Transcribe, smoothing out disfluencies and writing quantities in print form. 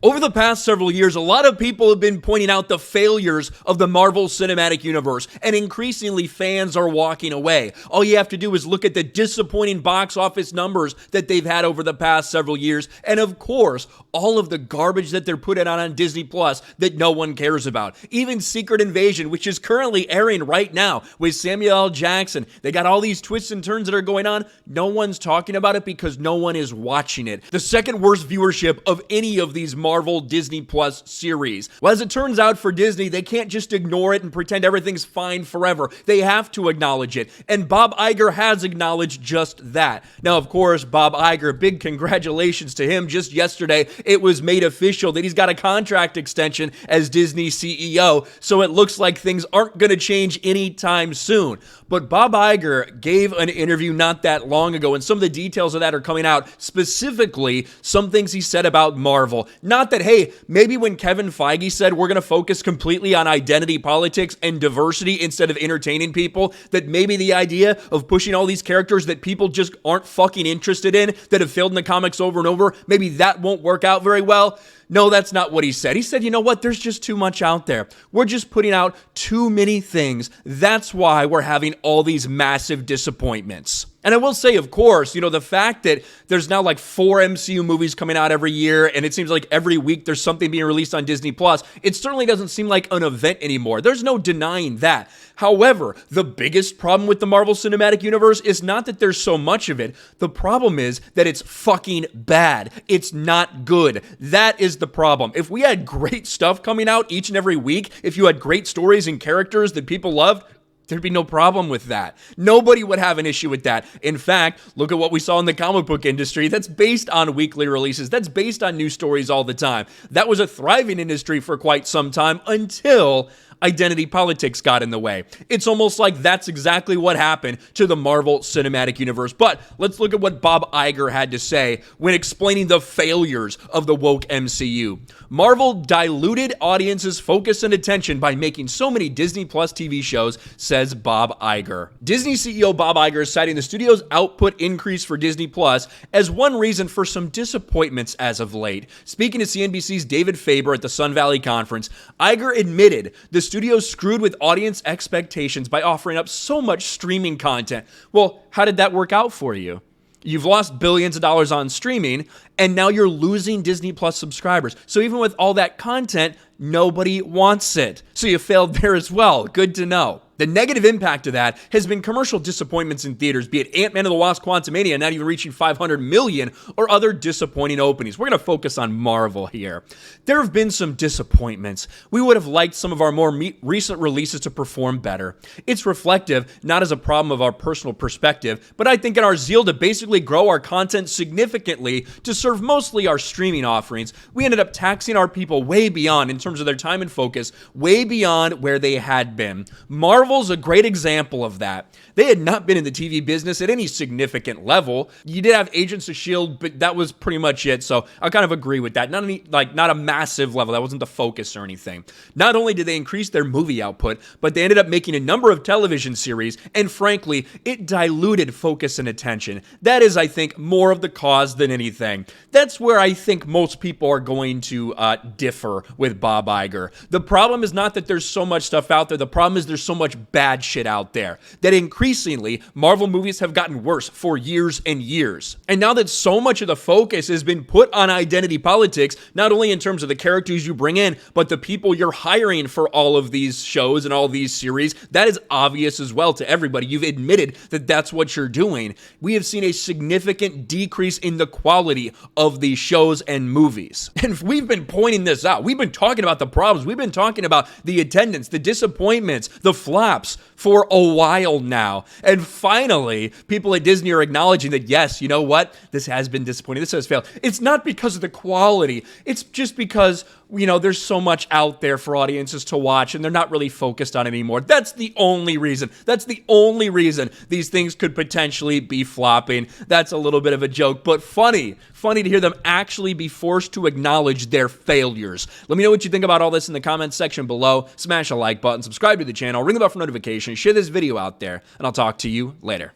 Over the past several years, a lot of people have been pointing out the failures of the Marvel Cinematic Universe, and increasingly fans are walking away. All you have to do is look at the disappointing box office numbers that they've had over the past several years, and of course, all of the garbage that they're putting on Disney Plus that no one cares about. Even Secret Invasion, which is currently airing right now with Samuel L. Jackson. They got all these twists and turns that are going on. No one's talking about it because no one is watching it. The second worst viewership of any of these Marvel Disney Plus series. Well, as it turns out for Disney, they can't just ignore it and pretend everything's fine forever. They have to acknowledge it, and Bob Iger has acknowledged just that. Now, of course, Bob Iger, big congratulations to him. Just yesterday, it was made official that he's got a contract extension as Disney CEO, so it looks like things aren't going to change anytime soon. But Bob Iger gave an interview not that long ago, and some of the details of that are coming out, specifically some things he said about Marvel. Not that, hey, maybe when Kevin Feige said we're going to focus completely on identity politics and diversity instead of entertaining people, that maybe the idea of pushing all these characters that people just aren't fucking interested in, that have failed in the comics over and over, maybe that won't work out very well. No, that's not what he said. He said, you know what? There's just too much out there. We're just putting out too many things. That's why we're having all these massive disappointments. And I will say, of course, the fact that there's now like 4 MCU movies coming out every year, and it seems like every week there's something being released on Disney Plus, it certainly doesn't seem like an event anymore. There's no denying that. However, the biggest problem with the Marvel Cinematic Universe is not that there's so much of it. The problem is that it's fucking bad. It's not good. That is the problem. If we had great stuff coming out each and every week, if you had great stories and characters that people loved, there'd be no problem with that. Nobody would have an issue with that. In fact, look at what we saw in the comic book industry. That's based on weekly releases. That's based on new stories all the time. That was a thriving industry for quite some time until identity politics got in the way. It's almost like that's exactly what happened to the Marvel Cinematic Universe. But let's look at what Bob Iger had to say when explaining the failures of the woke MCU. Marvel diluted audiences' focus and attention by making so many Disney Plus TV shows, says Bob Iger. Disney CEO Bob Iger is citing the studio's output increase for Disney Plus as one reason for some disappointments as of late. Speaking to CNBC's David Faber at the Sun Valley Conference, Iger admitted the studio screwed with audience expectations by offering up so much streaming content. Well, how did that work out for you? You've lost billions of dollars on streaming, and now you're losing Disney Plus subscribers. So even with all that content, nobody wants it. So you failed there as well. Good to know. The negative impact of that has been commercial disappointments in theaters, be it Ant-Man and the Wasp: Quantumania not even reaching 500 million, or other disappointing openings. We're going to focus on Marvel here. There have been some disappointments. We would have liked some of our more recent releases to perform better. It's reflective, not as a problem of our personal perspective, but I think in our zeal to basically grow our content significantly to serve mostly our streaming offerings, we ended up taxing our people way beyond, in terms of their time and focus, way beyond where they had been. Marvel's a great example of that. They had not been in the TV business at any significant level. You did have Agents of S.H.I.E.L.D., but that was pretty much it, so I kind of agree with that. Not a massive level. That wasn't the focus or anything. Not only did they increase their movie output, but they ended up making a number of television series, and frankly, it diluted focus and attention. That is, I think, more of the cause than anything. That's where I think most people are going to differ with Bob Iger. The problem is not that there's so much stuff out there. The problem is there's so much bad shit out there that increasingly Marvel movies have gotten worse for years and years. And now that so much of the focus has been put on identity politics, not only in terms of the characters you bring in, but the people you're hiring for all of these shows and all these series, that is obvious as well to everybody. You've admitted that that's what you're doing. We have seen a significant decrease in the quality of these shows and movies. And we've been pointing this out. We've been talking about the problems. We've been talking about the attendance, the disappointments, the flops for a while now. And finally, people at Disney are acknowledging that, yes, you know what? This has been disappointing. This has failed. It's not because of the quality. It's just because, there's so much out there for audiences to watch and they're not really focused on it anymore. That's the only reason. That's the only reason these things could potentially be flopping. That's a little bit of a joke, but funny to hear them actually be forced to acknowledge their failures. Let me know what you think about all this in the comments section below. Smash a like button, subscribe to the channel, ring the bell for notifications, share this video out there, and I'll talk to you later.